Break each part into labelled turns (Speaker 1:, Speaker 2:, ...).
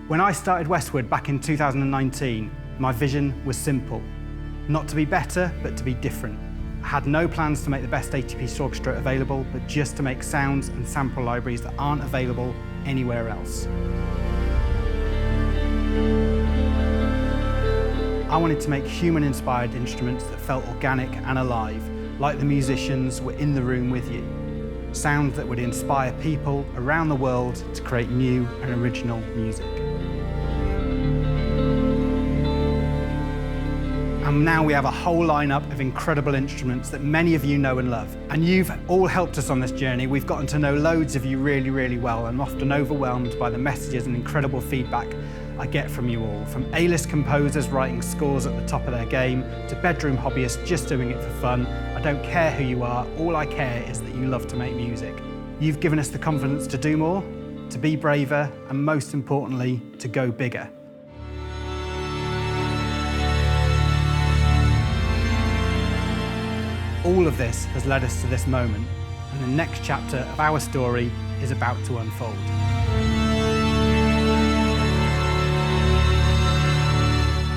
Speaker 1: When I started Westwood back in 2019, my vision was simple. Not to be better, but to be different. I had no plans to make the best 80-piece orchestra available, but just to make sounds and sample libraries that aren't available anywhere else. I wanted to make human-inspired instruments that felt organic and alive, like the musicians were in the room with you. Sounds that would inspire people around the world to create new and original music. And now we have a whole lineup of incredible instruments that many of you know and love. And you've all helped us on this journey. We've gotten to know loads of you really, really well, and often overwhelmed by the messages and incredible feedback I get from you all. From A-list composers writing scores at the top of their game, to bedroom hobbyists just doing it for fun. I don't care who you are, all I care is that you love to make music. You've given us the confidence to do more, to be braver, and most importantly, to go bigger. All of this has led us to this moment, and the next chapter of our story is about to unfold.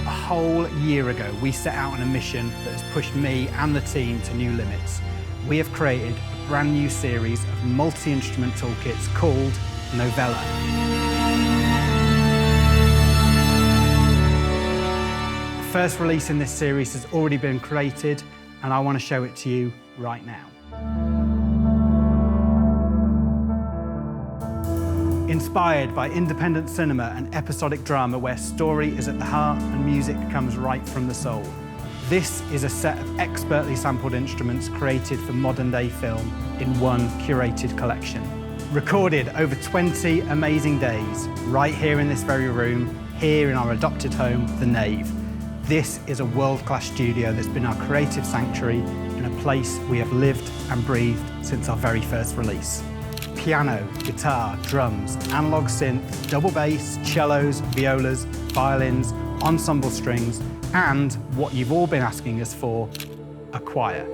Speaker 1: A whole year ago, we set out on a mission that has pushed me and the team to new limits. We have created a brand new series of multi-instrument toolkits called Novella. The first release in this series has already been created, and I want to show it to you right now. Inspired by independent cinema and episodic drama where story is at the heart and music comes right from the soul. This is a set of expertly sampled instruments created for modern-day film in one curated collection. Recorded over 20 amazing days, right here in this very room, here in our adopted home, The Nave. This is a world-class studio that's been our creative sanctuary in a place we have lived and breathed since our very first release. Piano, guitar, drums, analog synth, double bass, cellos, violas, violins, ensemble strings, and what you've all been asking us for, a choir.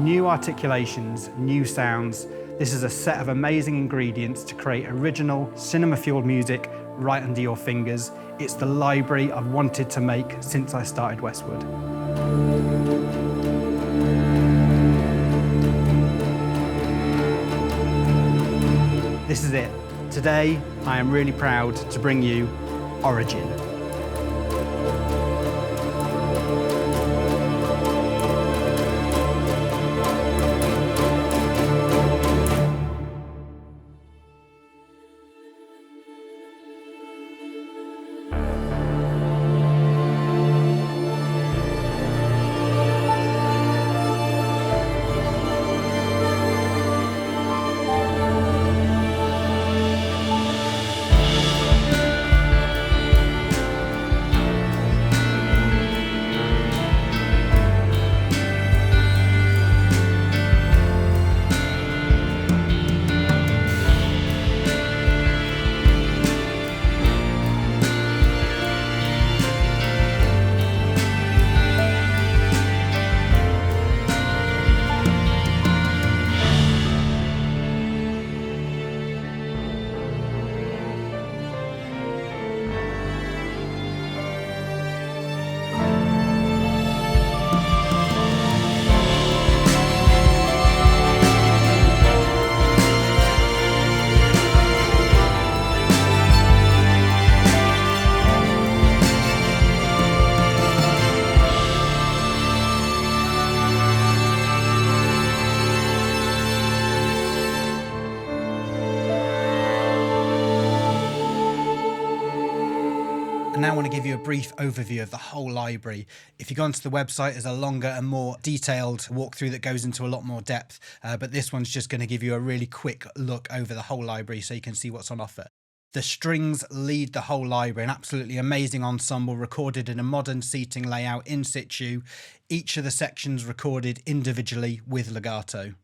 Speaker 1: New articulations, new sounds. This is a set of amazing ingredients to create original, cinema-fueled music right under your fingers. It's the library I've wanted to make since I started Westwood. This is it. Today, I am really proud to bring you Origin. I now want to give you a brief overview of the whole library. If you go onto the website, there's a longer and more detailed walkthrough that goes into a lot more depth, but this one's just going to give you a really quick look over the whole library so you can see what's on offer. The strings lead the whole library, an absolutely amazing ensemble recorded in a modern seating layout in situ, each of the sections recorded individually with legato.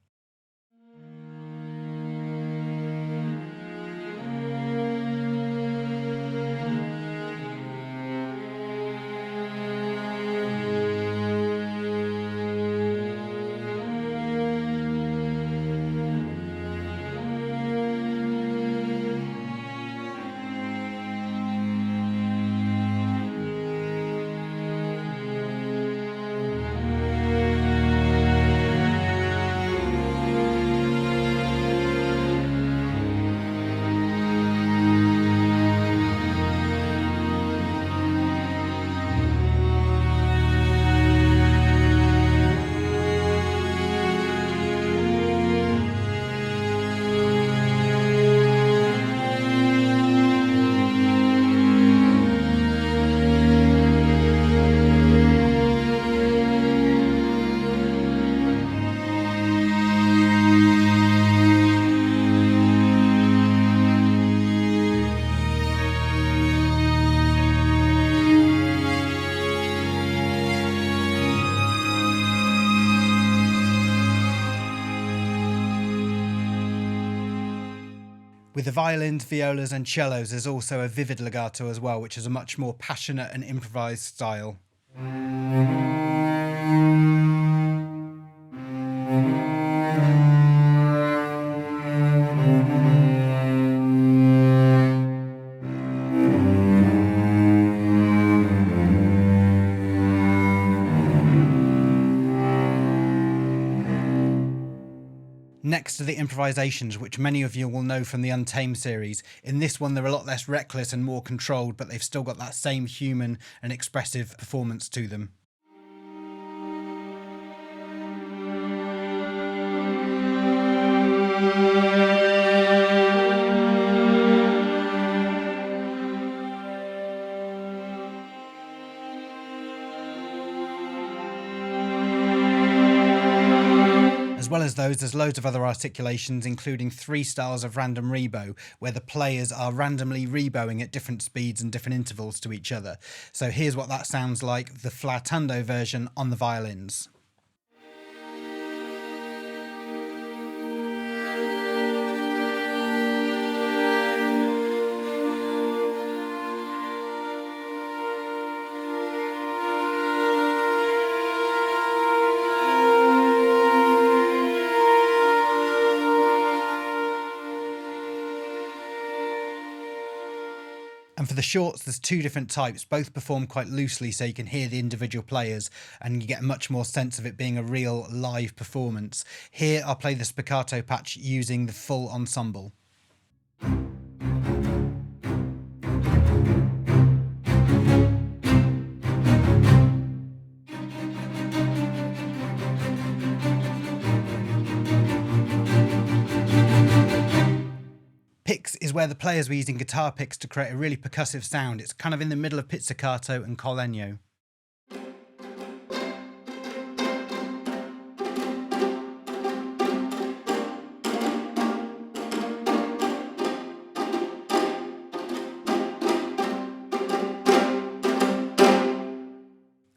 Speaker 1: With the violins, violas and cellos, there's also a vivid legato as well, which is a much more passionate and improvised style. Next to the improvisations, which many of you will know from the Untamed series. In this one, they're a lot less reckless and more controlled, but they've still got that same human and expressive performance to them. As well as those, there's loads of other articulations, including 3 styles of random rebow, where the players are randomly rebowing at different speeds and different intervals to each other. So here's what that sounds like, the flautando version on the violins. And for the shorts, there's 2 different types, both performed quite loosely so you can hear the individual players and you get a much more sense of it being a real live performance. Here I'll play the spiccato patch using the full ensemble. Picks is where the players were using guitar picks to create a really percussive sound. It's kind of in the middle of pizzicato and col legno.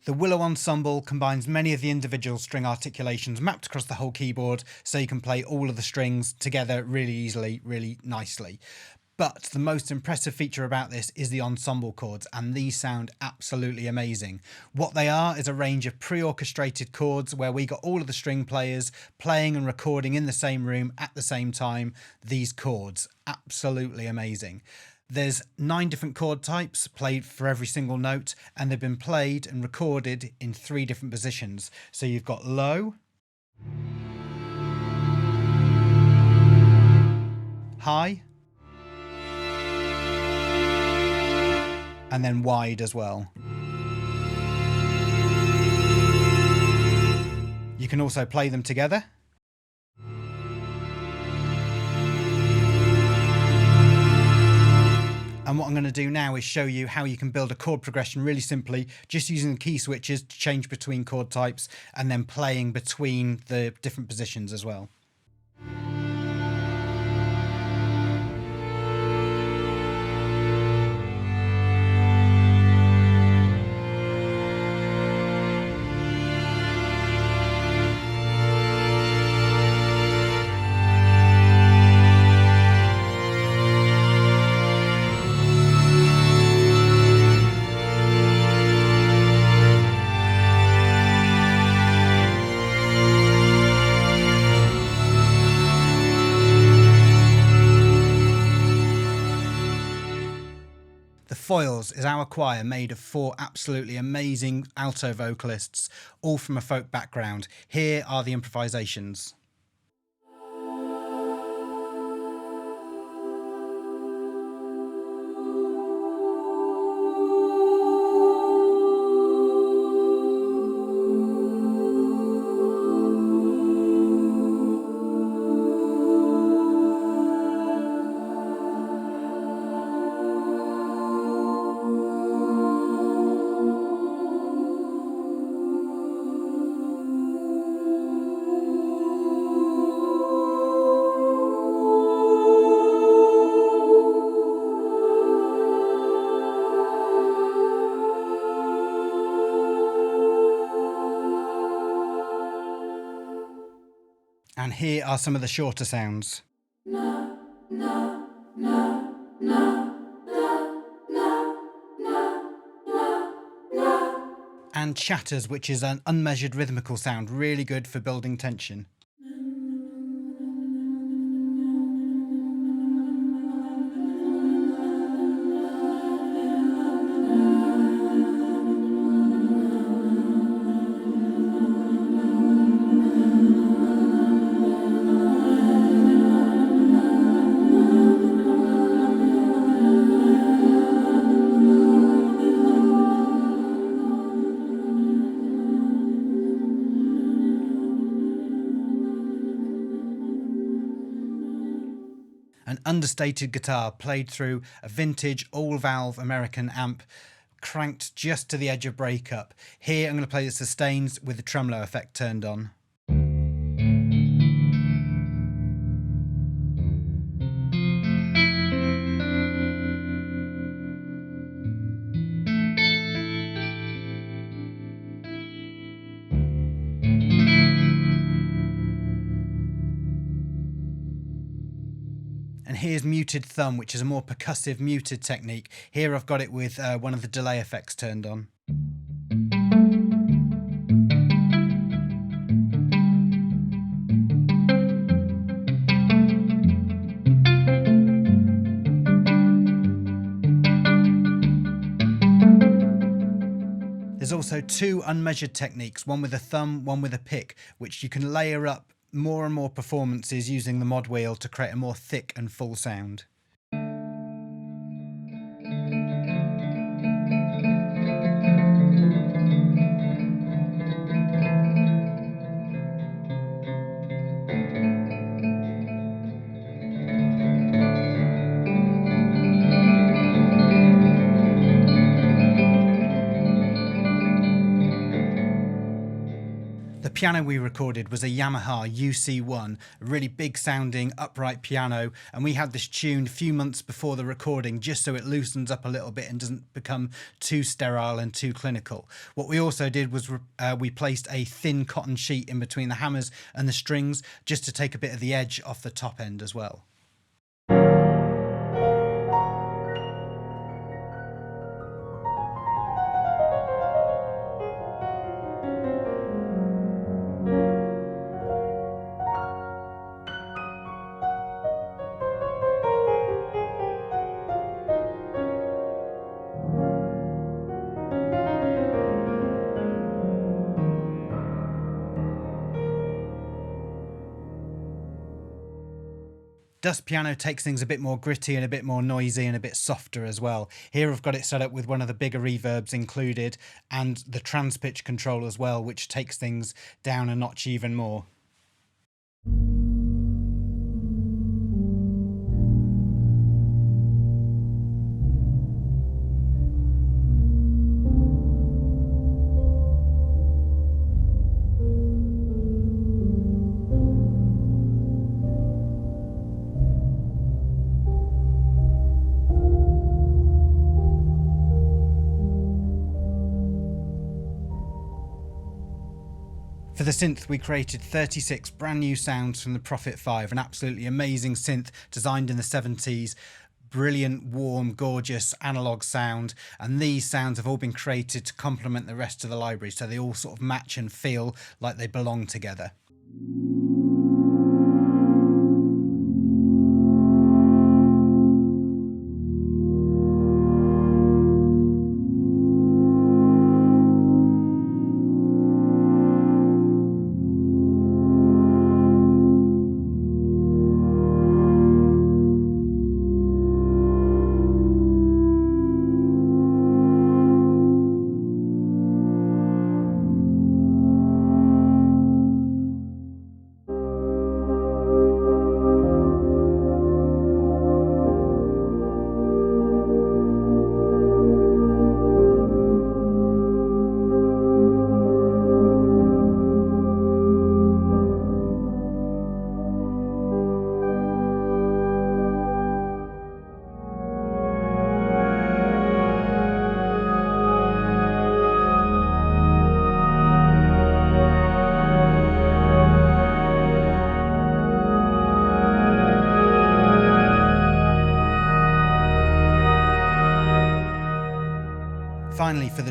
Speaker 1: The Willow Ensemble combines many of the individual string articulations mapped across the whole keyboard, so you can play all of the strings together really easily, really nicely. But the most impressive feature about this is the ensemble chords, and these sound absolutely amazing. What they are is a range of pre-orchestrated chords where we got all of the string players playing and recording in the same room at the same time. These chords, absolutely amazing. There's 9 different chord types played for every single note, and they've been played and recorded in 3 different positions. So you've got low, high, and then wide as well. You can also play them together. And what I'm going to do now is show you how you can build a chord progression really simply, just using the key switches to change between chord types and then playing between the different positions as well. The Foils is our choir made of 4 absolutely amazing alto vocalists, all from a folk background. Here are the improvisations. And here are some of the shorter sounds. And chatters, which is an unmeasured rhythmical sound, really good for building tension. An understated guitar played through a vintage all-valve American amp, cranked just to the edge of breakup. Here I'm going to play the sustains with the tremolo effect turned on. And here's muted thumb, which is a more percussive muted technique. Here I've got it with one of the delay effects turned on. There's also two unmeasured techniques, one with a thumb, one with a pick, which you can layer up more and more performances using the mod wheel to create a more thick and full sound. The piano we recorded was a Yamaha UC1, a really big sounding upright piano, and we had this tuned a few months before the recording just so it loosens up a little bit and doesn't become too sterile and too clinical. What we also did was we placed a thin cotton sheet in between the hammers and the strings just to take a bit of the edge off the top end as well. Dust piano takes things a bit more gritty and a bit more noisy and a bit softer as well. Here I've got it set up with one of the bigger reverbs included and the trans-pitch control as well, which takes things down a notch even more. For the synth, we created 36 brand new sounds from the Prophet 5, an absolutely amazing synth designed in the 70s. Brilliant, warm, gorgeous analogue sound, and these sounds have all been created to complement the rest of the library, so they all sort of match and feel like they belong together.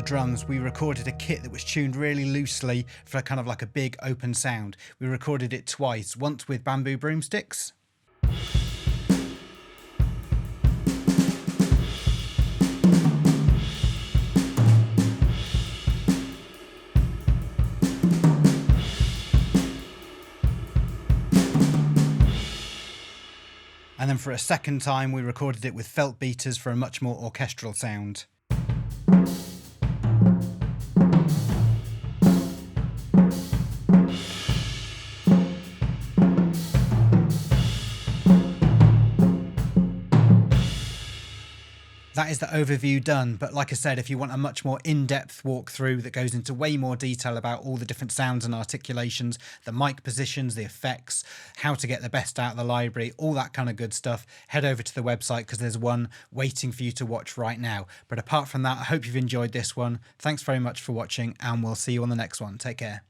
Speaker 1: the drums, we recorded a kit that was tuned really loosely for kind of like a big open sound. We recorded it twice, once with bamboo broomsticks. And then for a second time, we recorded it with felt beaters for a much more orchestral sound. That is the overview done, but like I said, if you want a much more in-depth walkthrough that goes into way more detail about all the different sounds and articulations, the mic positions, the effects, how to get the best out of the library, all that kind of good stuff, head over to the website because there's one waiting for you to watch right now. But apart from that, I hope you've enjoyed this one. Thanks very much for watching, and we'll see you on the next one. Take care.